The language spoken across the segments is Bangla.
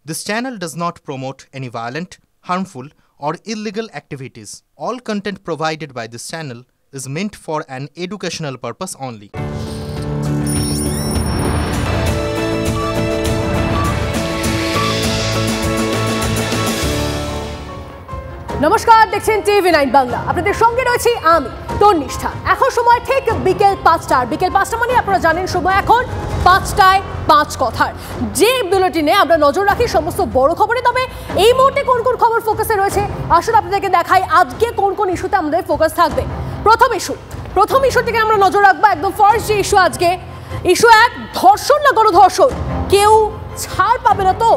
This channel does not promote any violent, harmful, or illegal activities. All content provided by this channel is meant for an educational purpose only. নমস্কার, দেখছেন TV9 বাংলা। আপনাদের সঙ্গে রয়েছি আমি তন্নিষ্ঠা। এখন সময় ঠিক বিকেল 5টা। বিকেল 5টা মানে আপনারা জানেন সময় এখন 5টায় 5 কথার, যে বুলেটিনে আমরা নজর রাখি সমস্ত বড় খবরে। তবে এই মুহূর্তে কোন কোন খবর ফোকাসে রয়েছে আসলে আপনাদেরকে দেখাই আজকে কোন কোন ইস্যুতে আমাদের ফোকাস থাকবে। প্রথম ইস্যু থেকে আমরা নজর রাখবো একদম ফার্স্ট যে ইস্যু আজকে। ইস্যু 1, ধর্ষণ না গণধর্ষণ, কেউ ছাড় পাবে না তো,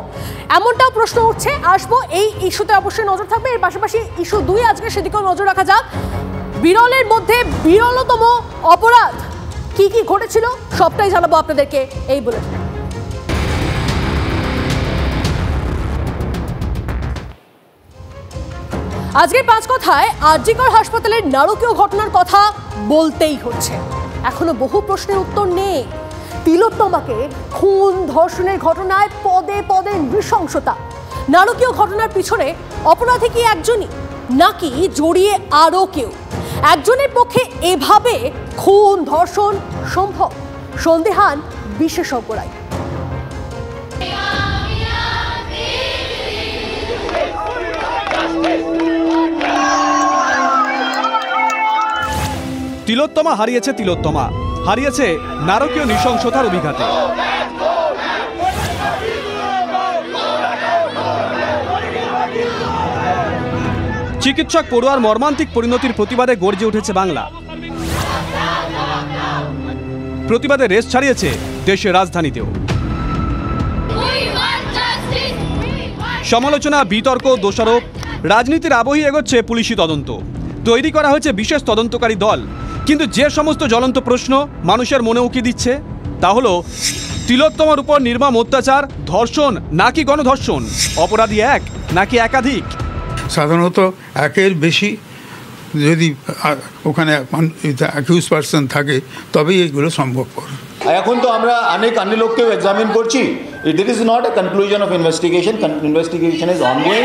এমনটাও প্রশ্ন উঠছে। আসবো এই ইস্যুতে, অবশ্যই নজর থাকবে। এর পাশাপাশি ইস্যু 2 আজকে, সেদিকেও নজর রাখা যাক। বিরলের মধ্যে বিরলতম অপরাধ কি কি ঘটেছিল সবটাই জানাবো আপনাদেরকে এই বুলেটিনে। আজকের 5 কথায় আরজিকর হাসপাতালের নারকীয় ঘটনার কথা বলতেই হচ্ছে। এখনো বহু প্রশ্নের উত্তর নেই। তিলোত্তমাকে খুন ধর্ষণের ঘটনায় পদে পদে নৃশংসতা। নারকীয় ঘটনার পিছনে অপরাধী কি একজনই, নাকি জড়িয়ে আরও কেউ? একজনের পক্ষে এভাবে খুন ধর্ষণ সম্ভব? সন্দেহান বিশেষজ্ঞরাই। তিলোত্তমা হারিয়েছে হারিয়েছে নারকীয় নৃশংসতার অভিঘাতে। চিকিৎসক পড়ুয়ার মর্মান্তিক পরিণতির প্রতিবাদে গর্জে উঠেছে বাংলা। প্রতিবাদে রেশ ছাড়িয়েছে দেশের রাজধানীতেও। সমালোচনা, বিতর্ক, দোষারোপ, রাজনীতির আবহে এগোচ্ছে পুলিশি তদন্ত। তৈরি করা হয়েছে বিশেষ তদন্তকারী দল। কিন্তু যে সমস্ত জ্বলন্ত প্রশ্ন মানুষের মনে উকি দিচ্ছে তা হলো, তিলোত্তমার উপর নির্মম অত্যাচার ধর্ষণ নাকি গণধর্ষণ? অপরাধী এক নাকি একাধিক? সাধারণত একের বেশি যদি ওখানে অ্যাকিউজ পারসন থাকে তবেই এগুলো সম্ভবপর। এখন তো আমরা অনেক লোককেও এক্সামিন করছি। It is not a conclusion of investigation is ongoing.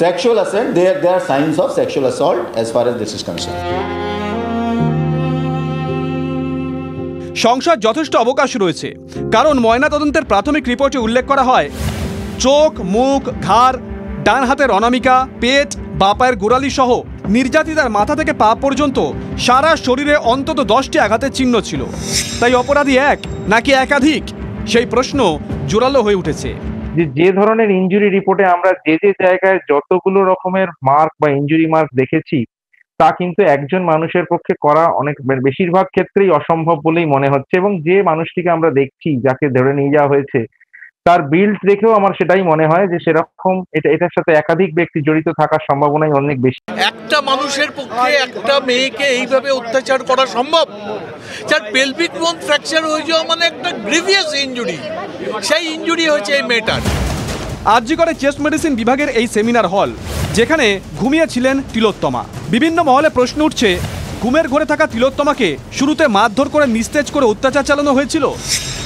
sexual assault, there are signs of sexual assault as far as this is concerned. সংসদ যথেষ্ট অবকাশ রয়েছে, কারণ ময়নাতদন্তের প্রাথমিক রিপোর্টে উল্লেখ করা হয় চোখ, মুখ, ঘাড়, ডান হাতের অনামিকা, পেট, বাঁ পায়ের গোড়ালি সহ নির্যাতিতার মাথা থেকে পা পর্যন্ত সারা শরীরে অন্তত 10টি আঘাতের চিহ্ন ছিল। তাই অপরাধী এক নাকি একাধিক, সেই প্রশ্ন জোরালো হয়ে উঠেছে। যে ধরনের ইনজুরি রিপোর্টে আমরা যে জায়গায় যতগুলো রকমের মার্ক বা ইনজুরি মার্ক দেখেছি, তা কিন্তু একজন মানুষের পক্ষে করা অনেক বেশিরভাগ ক্ষেত্রেই অসম্ভব বলেই মনে হচ্ছে। এবং যে মানুষটিকে আমরা দেখছি, যাকে ধরে নিয়ে যাওয়া হয়েছে, তার বিল্ড দেখেও আমার সেটাই মনে হয় যে সেরকম এটার সাথে একাধিক ব্যক্তি জড়িত থাকার সম্ভাবনাই অনেক বেশি। একটা মানুষের পক্ষে একটা মেয়েকে এইভাবে অত্যাচার করা সম্ভব? যার পেলভিক বোন ফ্র্যাকচার হয়ে যাওয়া মানে একটা গ্রিভিয়াস ইনজুরি, সেই ইনজুরি হয়েছে এই মেয়েটার। আরজিকরে চেস্ট মেডিসিন বিভাগের এই সেমিনার হল, যেখানে ঘুমিয়েছিলেন তিলোত্তমা। বিভিন্ন মহলে প্রশ্ন উঠছে, ঘুমের ঘরে থাকা তিলোত্তমাকে শুরুতে মারধর করে নিস্তেজ করে অত্যাচার চালানো হয়েছিল।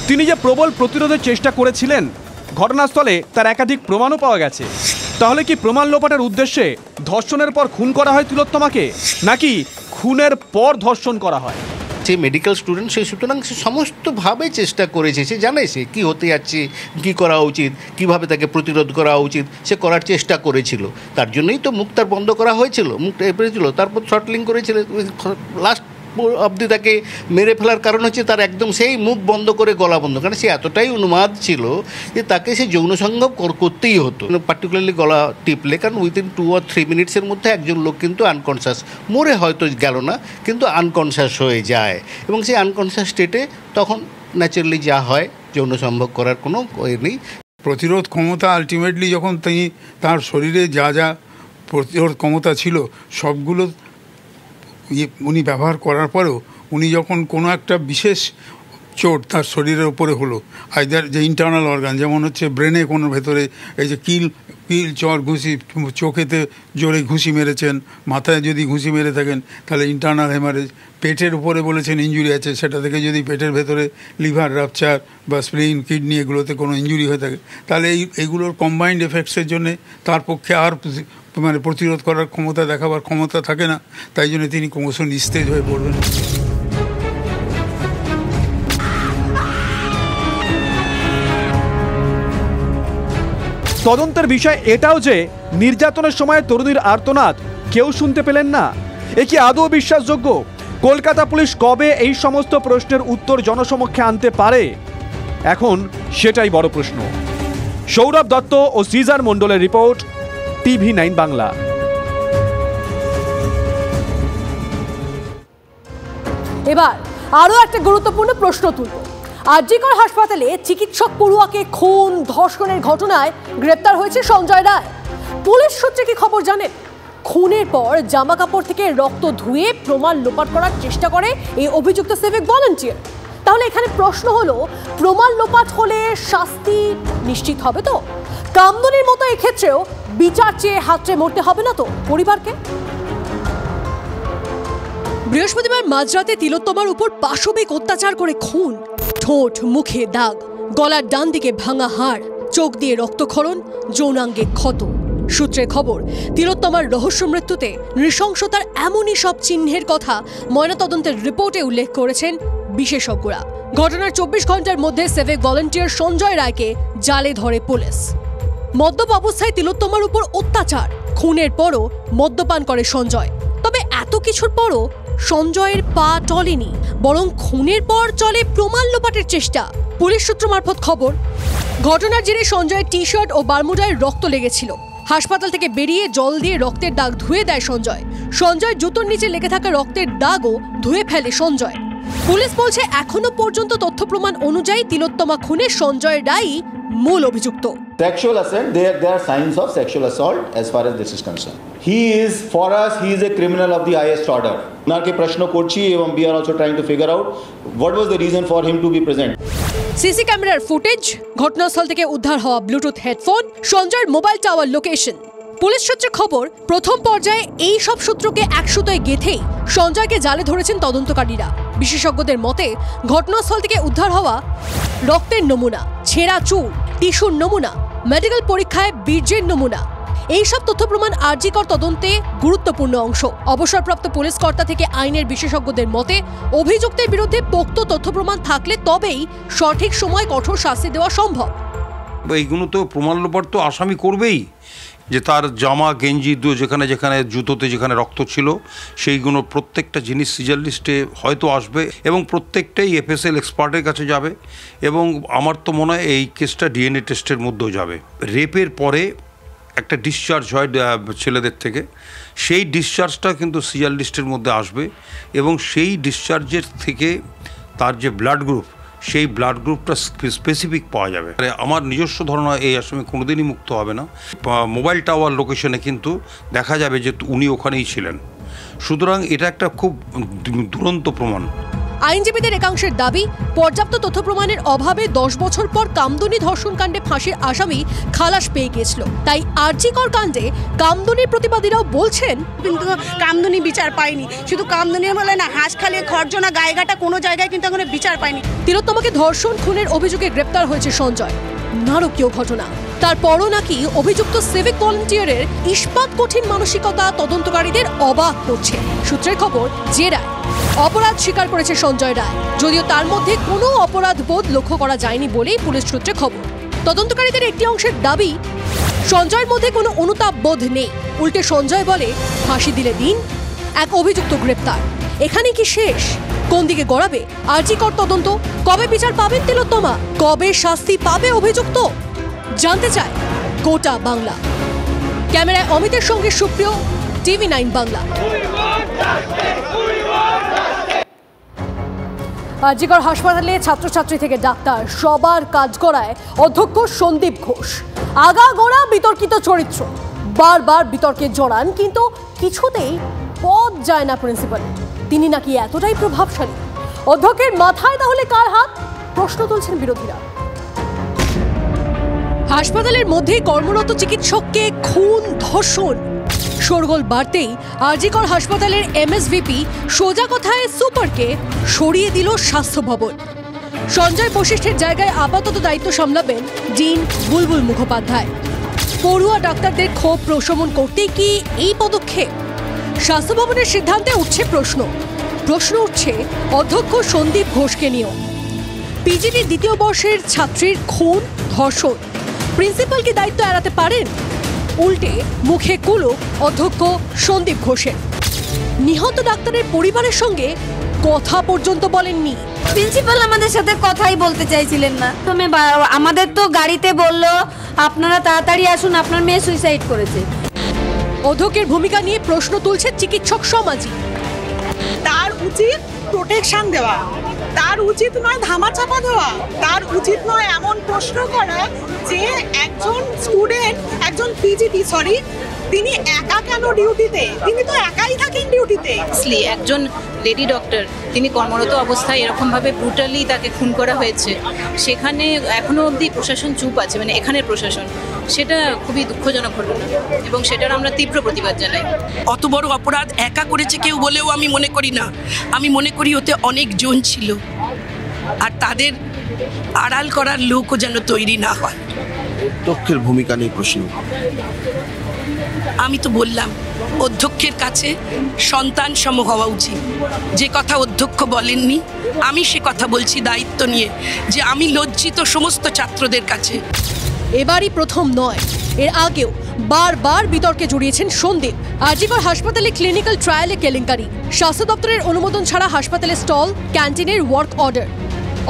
তিনি যে প্রবল প্রতিরোধের চেষ্টা করেছিলেন, ঘটনাস্থলে তার একাধিক প্রমাণও পাওয়া গেছে। তাহলে কি প্রমাণ লোপাটের উদ্দেশ্যে ধর্ষণের পর খুন করা হয় তিলোত্তমাকে, নাকি খুনের পর ধর্ষণ করা হয়? সে মেডিকেল স্টুডেন্ট, সে সুতরাং সে সমস্তভাবে চেষ্টা করেছে। সে জানে সে কী হতে যাচ্ছে, কী করা উচিত, কিভাবে তাকে প্রতিরোধ করা উচিত, সে করার চেষ্টা করেছিল। তার জন্যই তো মুখ তার বন্ধ করা হয়েছিল, মুখটা এপড়েছিল, তারপর শর্টলিং করেছিল। লাস্ট অবধি তাকে মেরে ফেলার কারণ হচ্ছে তার একদম সেই মুখ বন্ধ করে গলা বন্ধ, কারণ সে এতটাই উন্মাদ ছিল যে তাকে সে যৌন সঙ্গম করতেই হতো। পার্টিকুলারলি গলা টিপলে, কারণ উইদিন 2 or 3 মিনিটসের মধ্যে একজন লোক কিন্তু আনকনশাস, মরে হয়তো গেল না, কিন্তু আনকনশাস হয়ে যায়। এবং সেই আনকনশাস স্টেটে তখন ন্যাচারালি যা হয়, যৌন সম্ভব করার কোনো নেই। প্রতিরোধ ক্ষমতা আলটিমেটলি যখন তিনি তার শরীরে যা প্রতিরোধ ক্ষমতা ছিল সবগুলো উনি ব্যবহার করার পরেও উনি যখন কোনো একটা বিশেষ চোট তার শরীরের উপরে হলো, আইদার যে ইন্টারনাল অর্গান, যেমন হচ্ছে ব্রেনে কোনো ভেতরে এই যে কিল চর ঘুষি, চোখেতে জোরে ঘুষি মেরেছেন, মাথায় যদি ঘুষি মেরে থাকেন তাহলে ইন্টারনাল হেমারেজ, পেটের উপরে বলেছেন ইঞ্জুরি আছে, সেটা থেকে যদি পেটের ভেতরে লিভার রাপচার বা স্প্লিন, কিডনি এগুলোতে কোনো ইঞ্জুরি হয়ে থাকে, তাহলে এইগুলোর কম্বাইন্ড এফেক্টসের জন্যে তার পক্ষে আর মানে প্রতিরোধ করার ক্ষমতা দেখাবার ক্ষমতা থাকে না, তাই জন্য তিনি ক্রমশ নিস্তেজ হয়ে পড়বেন। তদন্তের বিষয় এটাও যে নির্যাতনের সময় তরুণীর আর্তনাদ কেউ শুনতে পেলেন না। এ কি আদৌ বিশ্বাসযোগ্য? কলকাতা পুলিশ কবে এই সমস্ত প্রশ্নের উত্তর জনসমক্ষে আনতে পারে? এখন সেটাই বড় প্রশ্ন। সৌরভ দত্ত ও সিজার মণ্ডলের রিপোর্ট, TV9 বাংলা। এবার আরো একটা গুরুত্বপূর্ণ প্রশ্ন তুলব। আরজিকর হাসপাতালে চিকিৎসক পড়ুয়াকে খুন ধর্ষণের ঘটনায় গ্রেপ্তার হয়েছে সঞ্জয় রায়। পুলিশ সূত্রে কি খবর জানেন? খুনের পর জামা কাপড় থেকে রক্ত ধুয়ে প্রমাণ লোপাট করার চেষ্টা করে এই অভিযুক্ত সিভিক ভলান্টিয়ার। তাহলে এখানে প্রশ্ন হলো, প্রমাণ লোপাট হলে শাস্তি নিশ্চিত হবে তো? কামদুনির মতো এক্ষেত্রেও বিচার চেয়ে হাতড়ে মরতে হবে না তো পরিবারকে? বৃহস্পতিবার মাঝরাতে তিলোত্তমার উপর পাশবিক অত্যাচার করে খুন, ঠোঁট মুখে দাগ, গলার ডান দিকে ভাঙা হাড়, চোখ দিয়ে রক্তক্ষরণ, যৌনাঙ্গে ক্ষত। সূত্রের খবর, তিলোত্তমার রহস্য মৃত্যুতে নৃশংসতার এমনই সব চিহ্নের কথা ময়নাতদন্তের রিপোর্টে উল্লেখ করেছেন বিশেষজ্ঞরা। ঘটনার 24 ঘন্টার মধ্যে সিভিক ভলান্টিয়ার সঞ্জয় রায়কে জালে ধরে পুলিশ। মদ্যপ অবস্থায় তিলোত্তমার উপর অত্যাচার, খুনের পরও মদ্যপান করে সঞ্জয়। তবে এত কিছুর পরও সঞ্জয়ের পা টলেনি, বরং খুনের পর চলে প্রমাণ লোপাটের চেষ্টা। পুলিশ সূত্র মারফত খবর, ঘটনার জেরে সঞ্জয়ের টি শার্ট ও বারমুডায় রক্ত লেগেছিল। হাসপাতাল থেকে বেরিয়ে জল দিয়ে রক্তের দাগ ধুয়ে দেয় সঞ্জয়। সঞ্জয় জুতোর নিচে লেগে থাকা রক্তের দাগও ধুয়ে ফেলে সঞ্জয়। পুলিশ বলছে এখনো পর্যন্ত তথ্য প্রমাণ অনুযায়ী তিলোত্তমা খুনে সঞ্জয় রায়ই মূল অভিযুক্ত। Sexual assault, there are signs of sexual assault as far as this is concerned. He is, for us, he is a criminal of the highest order. Narke prashno korchi and we are also trying to figure out what was the reason for him to be present. CC ক্যামেরার ফুটেজ, ঘটনাস্থল থেকে উদ্ধার হওয়া ব্লুটুথ হেডফোন, সঞ্জয়ের মোবাইল টাওয়ার লোকেশন। পুলিশ সূত্রে খবর, প্রথম পর্যায়ে এই সব সূত্রকে এক সুতোয় গেঁথেই সঞ্জয়কে জালে ধরেছেন তদন্তকারীরা। বিশেষজ্ঞদের মতে, ঘটনাস্থল থেকে উদ্ধার হওয়া রক্তের নমুনা, ছেঁড়া চুল, টিস্যুর নমুনা, মেডিকেল পরীক্ষায় বীর্যের নমুনা, এইসব তথ্য প্রমাণ আরজিকর তদন্তে গুরুত্বপূর্ণ অংশ। অবসরপ্রাপ্ত পুলিশ কর্তা থেকে আইনের বিশেষজ্ঞদের মতে, অভিযুক্তের বিরুদ্ধে পোক্ত তথ্য প্রমাণ থাকলে তবেই সঠিক সময় কঠোর শাস্তি দেওয়া সম্ভব। এইগুলো তো প্রমাণ লোপাট তো আসামি করবেই, যে তার জামা গেঞ্জি যেখানে যেখানে জুতোতে যেখানে রক্ত ছিল সেইগুলো প্রত্যেকটা জিনিস সিজার লিস্টে হয়তো আসবে এবং প্রত্যেকটাই এফএসএল এক্সপার্টের কাছে যাবে এবং আমার তো মনে হয় এই কেসটা ডিএনএ টেস্টের মধ্যেও যাবে। রেপের পরে একটা ডিসচার্জ হয় ছেলেদের থেকে, সেই ডিসচার্জটা কিন্তু সিজার লিস্টের মধ্যে আসবে এবং সেই ডিসচার্জের থেকে তার যে ব্লাড গ্রুপ, সেই ব্লাড গ্রুপটা স্পেসিফিক পাওয়া যাবে। আমার নিজস্ব ধারণা এই আসামি কোনোদিনই মুক্ত হবে না। মোবাইল টাওয়ার লোকেশনে কিন্তু দেখা যাবে যে উনি ওখানেই ছিলেন। সুতরাং এটা একটা খুব দুরন্ত প্রমাণ। আইনজীবীদের একাংশের দাবি, পর্যাপ্ত তথ্য প্রমাণের অভাবে 10 বছর পর কামদুনি ধর্ষণ কাণ্ডে ফাঁসির আসামি খালাস পেয়ে গিয়েছিল। তাই আরজিকর কাণ্ডে কামদুনির প্রতিবাদীরাও বলছেন, কিন্তু কামদুনি বিচার পায়নি। শুধু কামদুনি বলে না, হাঁসখালি, খরজনা, গায়েঘাটা কোনো জায়গায় কিন্তু এখনো বিচার পায়নি। তিলোত্তমাকে ধর্ষণ খুনের অভিযোগে গ্রেপ্তার হয়েছে সঞ্জয়। নারকীয় ঘটনা। তারপরও নাকি অভিযুক্ত সিভিক ভলান্টিয়ারের ইস্পাত কঠিন মানসিকতা তদন্তকারীদের অবাক করছে। সূত্রের খবর, জেরায় অপরাধ স্বীকার করেছে সঞ্জয় রায়, যদিও তার মধ্যে কোনো অপরাধ বোধ লক্ষ্য করা যায়নি বলেই পুলিশ সূত্রে খবর। তদন্তকারীদের একটি অংশের দাবি, সঞ্জয়ের মধ্যে কোনো অনুতাপ বোধ নেই। উল্টে সঞ্জয় বলে, ফাঁসি দিলে দিন, এক অভিযুক্ত গ্রেপ্তার। এখানে কি শেষ? কোন দিকে গড়াবে আরজিকর তদন্ত? কবে বিচার পাবেন তিলোত্তমা? কবে শাস্তি পাবে অভিযুক্ত? জানতে চায় গোটা বাংলা। ক্যামেরায় অমিতের সঙ্গে সুপ্রিয়, TV9 বাংলা। আরজিকর হাসপাতালে ছাত্রছাত্রী থেকে ডাক্তার সবার কাজ করায় অধ্যক্ষ সন্দীপ ঘোষ। আগাগোড়া বিতর্কিত চরিত্র, বারবার বিতর্কে জড়ান, কিন্তু কিছুতেই পদ যায় না প্রিন্সিপাল। তিনি নাকি এতটাই প্রভাবশালী। অধ্যক্ষের মাথায় তাহলে কার হাত? প্রশ্ন তুলছেন বিরোধীরা। হাসপাতালের মধ্যেই কর্মরত চিকিৎসককে খুন, ধর্ষণ। শোরগোল বাড়তেই আরজিকর হাসপাতালের এমএসভিপি সোজা কথায় সুপারকে সরিয়ে দিল স্বাস্থ্য ভবন। সঞ্জয় বশিষ্ঠের জায়গায় আপাতত দায়িত্ব সামলাবেন ডিন বুলবুল মুখোপাধ্যায়। পড়ুয়া ডাক্তারদের ক্ষোভ প্রশমন করতেই কি এই পদক্ষেপ? স্বাস্থ্য ভবনের সিদ্ধান্তে উঠছে প্রশ্ন উঠছে অধ্যক্ষ সন্দীপ ঘোষকে নিয়েও। পিজিটি দ্বিতীয় বর্ষের ছাত্রীর খুন, ধর্ষণ, প্রিন্সিপাল কি দায়িত্ব এড়াতে পারেন? উল্টে মুখে কুলুপ অধ্যক্ষ সন্দীপ ঘোষের। নিহত ডাক্তারের পরিবারের সঙ্গে কথা পর্যন্ত বলেননি। প্রিন্সিপাল আমাদের সাথে কথাই বলতে চাইছিলেন না। আমাদের তো গাড়িতে বলল আপনারা তাড়াতাড়ি আসুন, আপনার মেয়ে সুইসাইড করেছে। অধ্যক্ষের ভূমিকা নিয়ে প্রশ্ন তুলছে চিকিৎসক সমাজই। তার উচিত প্রোটেকশন দেওয়া, তার উচিত নয় ধামাচাপা দেওয়া, তার উচিত নয় এমন প্রশ্ন করা যে একজন স্টুডেন্ট, একজন পিজিটি তিনি একা কেন ডিউটিতে? তিনি তো একাই থাকেন ডিউটিতে। একজন লেডি ডক্টর, তিনি কর্মরত অবস্থায় এরকমভাবে ব্রুটালি তাকে খুন করা হয়েছে, সেখানে এখনো অবধি প্রশাসন চুপ আছে, মানে এখানের প্রশাসন। সেটা খুবই দুঃখজনক ঘটনা এবং সেটার আমরা তীব্র প্রতিবাদ জানাই। অত বড় অপরাধ একা করেছে কেউ বলেও আমি মনে করি না। আমি মনে করি ওতে অনেকজন ছিল, আর তাদের আড়াল করার লোকও যেন তৈরি না হয়। অধ্যক্ষের ভূমিকা নিয়ে প্রশ্ন। আমি তো বললাম অধ্যক্ষের কাছে সন্তান সম হওয়া উচিত। যে কথা অধ্যক্ষ বলেননি, আমি সে কথা বলছি দায়িত্ব নিয়ে, যে আমি লজ্জিত সমস্ত ছাত্রদের কাছে। এবারই প্রথম নয়, এর আগেও বারবার বিতর্কে জড়িয়েছেন সন্দীপ। আরজিকর হাসপাতালে ক্লিনিক্যাল ট্রায়ালে কেলেঙ্কারি, স্বাস্থ্য দপ্তরের অনুমোদন ছাড়া হাসপাতালে স্টল, ক্যান্টিনের ওয়ার্ক অর্ডার।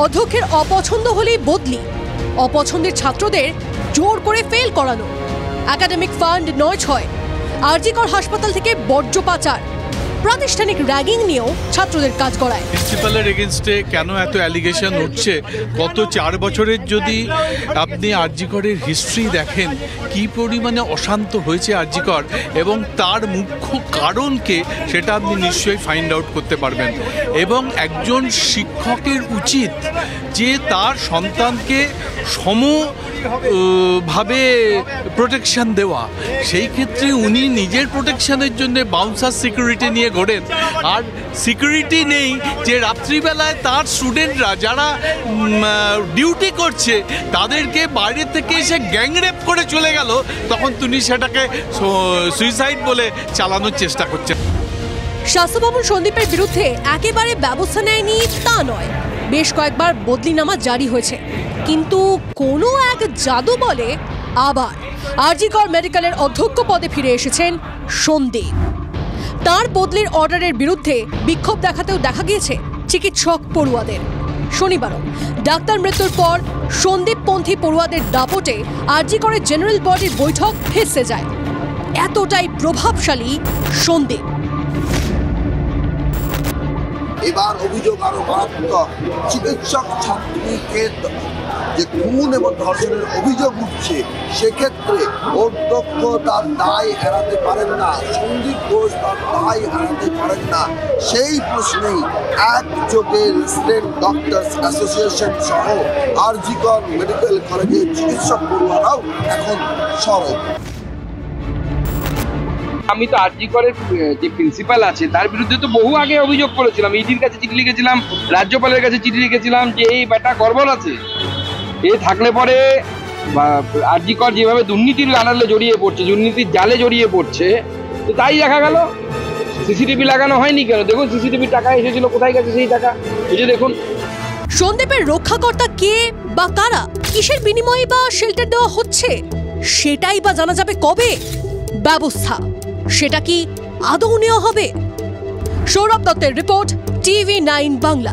অধ্যক্ষের অপছন্দ হলেই বদলি, অপছন্দের ছাত্রদের জোর করে ফেল করানো। একাডেমিক ফান্ড ৯/৬, আরজিকর হাসপাতাল থেকে বর্জ্য পাচার, প্রাতিষ্ঠানিক র্যাগিং নিয়েও ছাত্রদের কাজ করায়। প্রিন্সিপালের এগেনস্টে কেন এত অ্যালিগেশন উঠছে? গত 4 বছরের যদি আপনি আরজিকরের হিস্ট্রি দেখেন, কি পরিমাণে অশান্ত হয়েছে আরজিকর এবং তার মুখ্য কারণকে, সেটা আপনি নিশ্চয়ই ফাইন্ড আউট করতে পারবেন। এবং একজন শিক্ষকের উচিত যে তার সন্তানকে সমভাবে প্রোটেকশন দেওয়া। সেই ক্ষেত্রে উনি নিজের প্রোটেকশনের জন্য বাউন্সার সিকিউরিটি নিয়ে ঘোরেন, আর সিকিউরিটি নেই যে রাত্রিবেলায় তার স্টুডেন্টরা যারা ডিউটি করছে তাদেরকে বাইরে থেকে এসে গ্যাংরেপ করে চলে গেল, তখন তিনি সেটাকে সুইসাইড বলে চালানোর চেষ্টা করছেন। স্বাস্থ্য ভবন সন্দীপের বিরুদ্ধে একেবারে ব্যবস্থা নেয়নি তা নয়, বেশ কয়েকবার বদলিনামা জারি হয়েছে, কিন্তু কোনো এক জাদু বলে আবার আরজিকর মেডিকেলের অধ্যক্ষ পদে ফিরে এসেছেন সন্দীপ। তার বদলির অর্ডারের বিরুদ্ধে বিক্ষোভ দেখাতেও দেখা গিয়েছে চিকিৎসক পড়ুয়াদের। শনিবারও ডাক্তার মৃত্যুর পর সন্দীপপন্থী পড়ুয়াদের দাপটে আরজিকরের জেনারেল বডির বৈঠক ভেস্তে যায়। এতটাই প্রভাবশালী সন্দীপ। এবার অভিযোগ আরো মারাত্মক। চিকিৎসক ছাত্রীকে যে খুন এবং ধর্ষণের অভিযোগ উঠছে, সেক্ষেত্রে অধ্যক্ষ তার দায় এড়াতে পারেন না, সন্দীপ ঘোষ তার দায় এড়াতে পারেন না। সেই প্রশ্নেই একযোগে রেসিডেন্ট ডক্টরস অ্যাসোসিয়েশন সহ আরজিকর মেডিকেল কলেজের চিকিৎসক পড়ুয়ারাও এখন সরব। আমি তো আরজিকরের যে প্রিন্সিপাল আছে তার বিরুদ্ধে তো বহু আগে অভিযোগ করেছিলাম, ইডির কাছে চিঠি লিখেছিলাম, রাজ্যপালের কাছে চিঠি লিখেছিলাম যে এই ব্যাটা গর্বর আছে। এ থাকলে পরে আরজিকর যেভাবে দুর্নীতির আড়ালে জড়িয়ে পড়ছে, দুর্নীতির জালে জড়িয়ে পড়ছে, তো তাই দেখা গেল। সিসিটিভি লাগানো হয়নি কেন? দেখুন সিসিটিভি টাকা এসেছিল, কোথায় গেছে সেই টাকা, এই যে দেখুন। সন্দীপের রক্ষাকর্তা কে বা কারা, কিসের বিনিময়ে বা শেল্টার দেওয়া হচ্ছে, সেটাই বা জানা যাবে কবে? ব্যবস্থা সেটা কি আদৌ নেওয়া হবে? সৌরভ দত্তের রিপোর্ট, TV9 বাংলা।